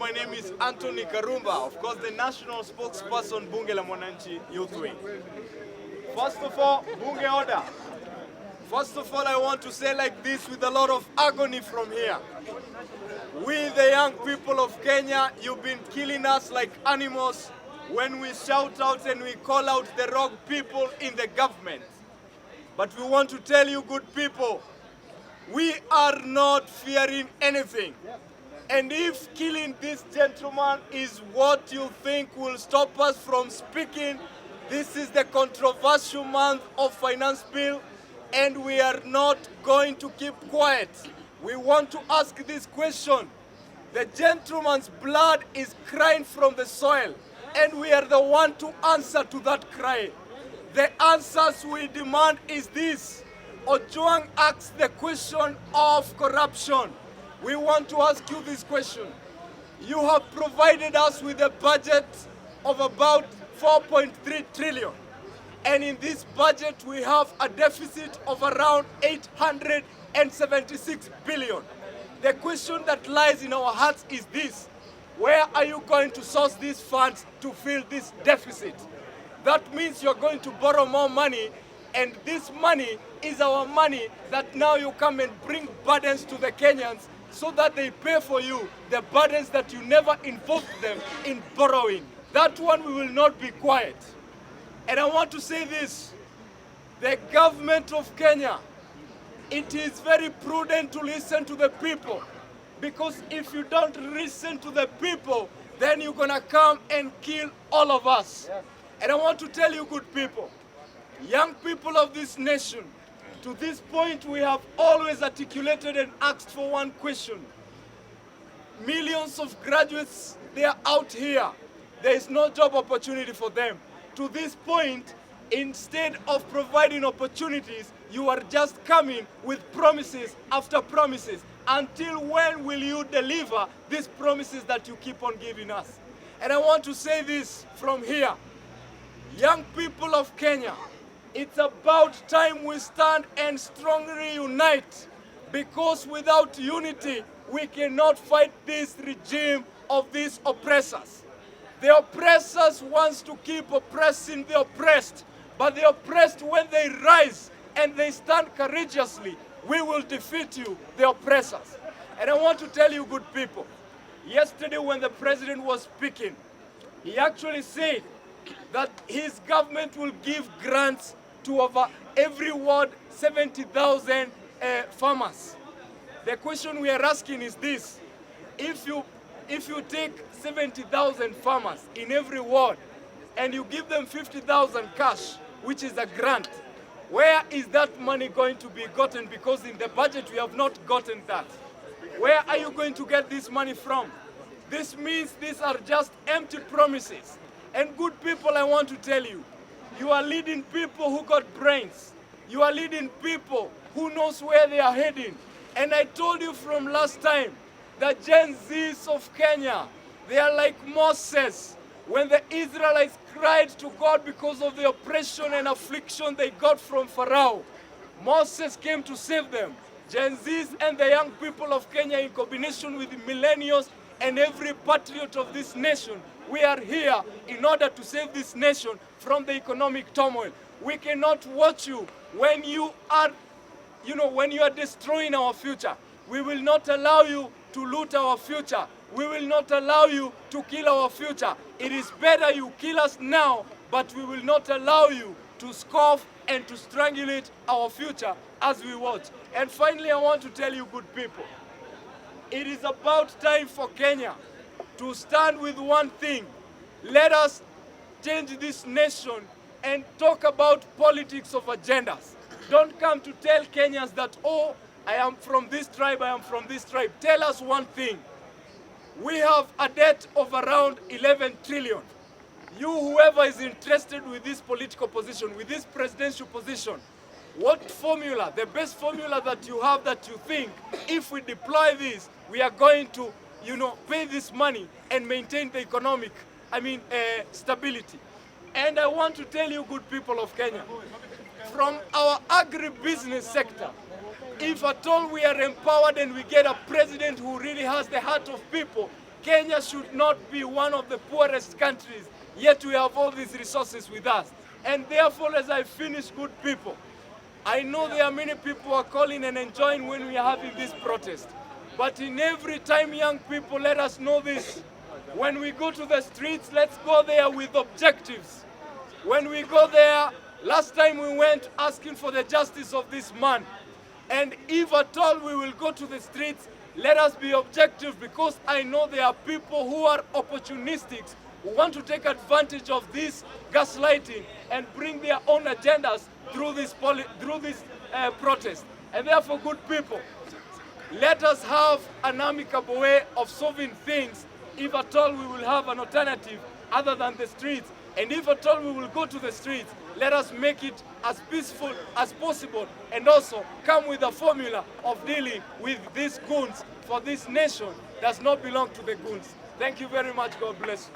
my name is Anthony Karumba, of course the national spokesperson Bunge la Mwananchi Youth Wing. First of all, Bunge order. First of all, I want to say like this with a lot of agony from here. We, the young people of Kenya, you've been killing us like animals when we shout out and we call out the wrong people in the government. But we want to tell you, good people, we are not fearing anything. And if killing this gentleman is what you think will stop us from speaking, this is the controversial month of finance bill, and we are not going to keep quiet. We want to ask this question. The gentleman's blood is crying from the soil, and we are the one to answer to that cry. The answers we demand is this. Ojwang asks the question of corruption. We want to ask you this question. You have provided us with a budget of about 4.3 trillion. And in this budget, we have a deficit of around 876 billion. The question that lies in our hearts is this. Where are you going to source these funds to fill this deficit? That means you're going to borrow more money, and this money is our money that now you come and bring burdens to the Kenyans so that they pay for you the burdens that you never involved them in borrowing. That one we will not be quiet. And I want to say this, the government of Kenya, it is very prudent to listen to the people, because if you don't listen to the people, then you're gonna come and kill all of us. Yeah. And I want to tell you, good people, young people of this nation, to this point we have always articulated and asked for one question. Millions of graduates, they are out here. There is no job opportunity for them. To this point, instead of providing opportunities, you are just coming with promises after promises. Until when will you deliver these promises that you keep on giving us? And I want to say this from here. Young people of Kenya, it's about time we stand and strongly unite, because without unity, we cannot fight this regime of these oppressors. The oppressors wants to keep oppressing the oppressed, but the oppressed, when they rise and they stand courageously, we will defeat you, the oppressors. And I want to tell you, good people, yesterday when the president was speaking, he actually said that his government will give grants to over every ward 70,000 farmers. The question we are asking is this: if you take 70,000 farmers in every ward and you give them 50,000 cash, which is a grant, where is that money going to be gotten? Because in the budget we have not gotten that. Where are you going to get this money from? This means these are just empty promises. And good people, I want to tell you, you are leading people who got brains. You are leading people who knows where they are heading. And I told you from last time, the Gen Zs of Kenya, they are like Moses. When the Israelites cried to God because of the oppression and affliction they got from Pharaoh, Moses came to save them. Gen Zs and the young people of Kenya, in combination with the millennials and every patriot of this nation, we are here in order to save this nation from the economic turmoil. We cannot watch you when you are, when you are destroying our future. We will not allow you to loot our future. We will not allow you to kill our future. It is better you kill us now, but we will not allow you to scoff and to strangulate our future as we watch. And finally, I want to tell you, good people, it is about time for Kenya to stand with one thing. Let us change this nation and talk about politics of agendas. Don't come to tell Kenyans that, oh, I am from this tribe, I am from this tribe. Tell us one thing. We have a debt of around 11 trillion. You, whoever is interested with this political position, with this presidential position, what formula, the best formula that you have that you think, if we deploy this, we are going to, pay this money and maintain the economic, stability. And I want to tell you, good people of Kenya, from our agribusiness sector, if at all we are empowered and we get a president who really has the heart of people, Kenya should not be one of the poorest countries, yet we have all these resources with us. And therefore, as I finish, good people, I know there are many people who are calling and enjoying when we are having this protest. But in every time, young people, let us know this. When we go to the streets, let's go there with objectives. When we go there, last time we went asking for the justice of this man. And if at all we will go to the streets, let us be objective, because I know there are people who are opportunistic, who want to take advantage of this gaslighting and bring their own agendas through this protest. And therefore, good people, let us have an amicable way of solving things. If at all we will have an alternative other than the streets, and if at all we will go to the streets, let us make it as peaceful as possible, and also come with a formula of dealing with these goons, for this nation does not belong to the goons. Thank you very much. God bless you.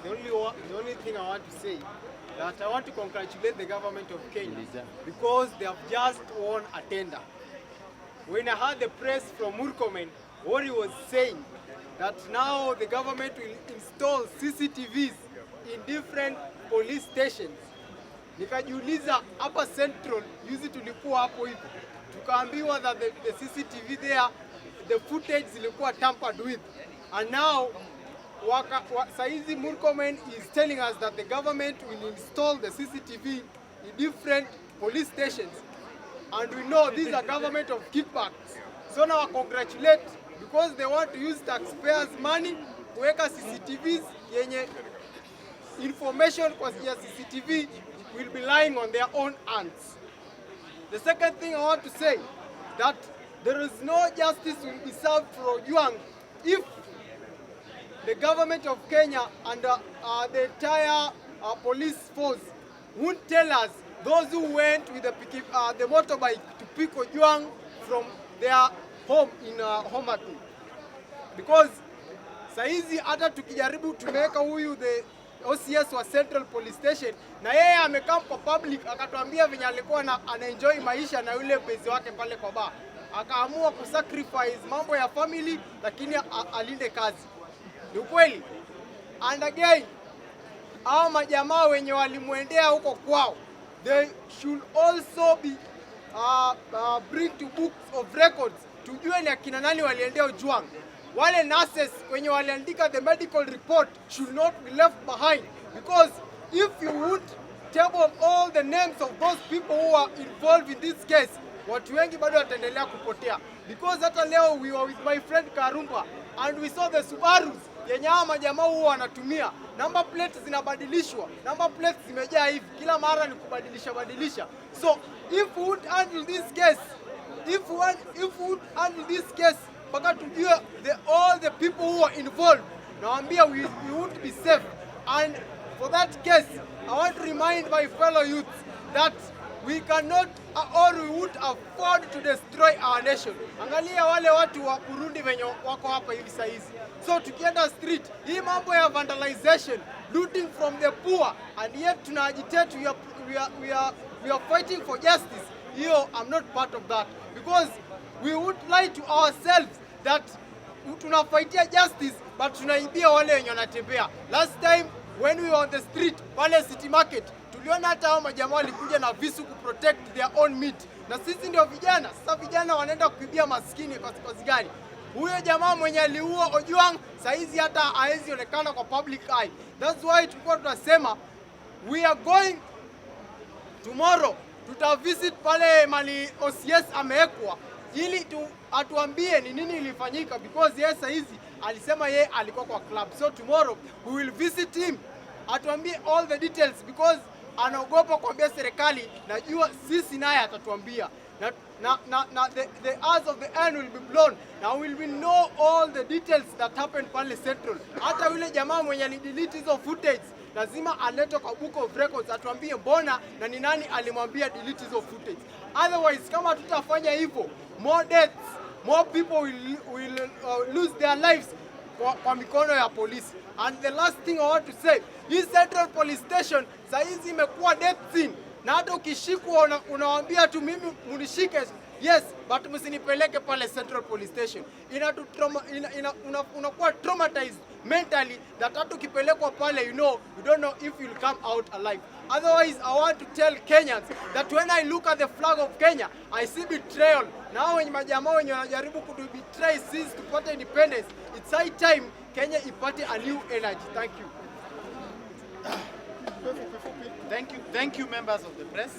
The only thing I want to say that I want to congratulate the government of Kenya because they have just won a tender. When I heard the press from Murkomen, what he was saying, that now the government will install CCTVs in different police stations. Nikajiuliza hapa Central, juzi tulikuwa hapo hivi, tukaambiwa that the CCTV there, the footage zilikuwa tampered with. And now, saizi Murkomen is telling us that the government will install the CCTV in different police stations. And we know these are government of kickbacks. So now I congratulate, because they want to use taxpayers' money kuweka CCTVs yenye information kwa CCTV will be lying on their own hands. The second thing I want to say, that there is no justice will be served for Ojwang if the government of Kenya and the entire police force won't tell us those who went with the motorbike to pick Ojwang from their home in Homatu. Because saizi hata tukijaribu tumeweka huyu the OCS wa Central Police Station, na yeye amekaa kwa public akatuambia venye alikuwa anaenjoy maisha na yule mpenzi wake pale kwa bar. Akaamua kusacrifice mambo ya family lakini alinde kazi. Ni ukweli. And again, hao majamaa wenye walimuendea huko kwao, they should also be bring to books of records tujue ni akina nani waliendea Ojwang. Wale nurses wenye waliandika the medical report should not be left behind, because if you would table all the names of those people who are involved in this case, watu wengi bado wataendelea kupotea. Because hata leo we were with my friend Karumba and we saw the Subarus yenye hao majamaa huwa wanatumia. Number plates zinabadilishwa, number plates zimejaa hivi, kila mara ni kubadilisha. So if we would handle this case, if we would handle this case, mpaka tujue all the people who are involved, naambia we won't be safe. And for that case, I want to remind my fellow youths that we cannot or we would afford to destroy our nation. Angalia wale watu wa Burundi wenye wako hapa hivi saizi. So tukienda street, hii mambo ya vandalization, looting from the poor, and yet tuna agitate, we are fighting for justice. Here, I'm not part of that, because we would lie to ourselves that tunafaitia justice but tunaibia wale wenye wanatembea. Last time when we were on the street pale City Market, tuliona hata hao majamaa walikuja na visu ku protect their own meat. Na sisi ndio vijana. Sasa vijana wanaenda kuibia maskini kwa sababu gani? Huyo jamaa mwenye aliua Ojwang saizi hata haezi onekana kwa public eye. That's why tulikuwa tunasema we are going tomorrow, tutavisit pale mali OCS amewekwa ili atuambie ni nini ilifanyika, because yeye saizi alisema yeye alikuwa kwa club. So tomorrow we will visit him, atuambie all the details, because anaogopa kuambia serikali. Najua sisi naye atatuambia. The eyes of the end will be blown. Now we will know all the details that happened pale Central. Hata yule jamaa mwenye alidelete hizo footage lazima alete kwa book of records, atuambie mbona na ni nani alimwambia delete hizo footage. Otherwise, kama tutafanya hivyo, more deaths, more people will lose their lives kwa mikono ya polisi. And the last thing I want to say, hii Central Police Station saizi imekuwa death scene. Na hata ukishikwa unawaambia tu mimi munishike, Yes, but msinipeleke pale Central Police Station. Unakuwa traumatized mentally that hata ukipelekwa pale, you don't know if you'll come out alive. Otherwise, I want to tell Kenyans that when I look at the flag of Kenya, I see betrayal. Now when majamaa wenye wanajaribu kutu betray since tupate independence, it's high time Kenya ipate a new energy. Thank you. Thank you members of the press.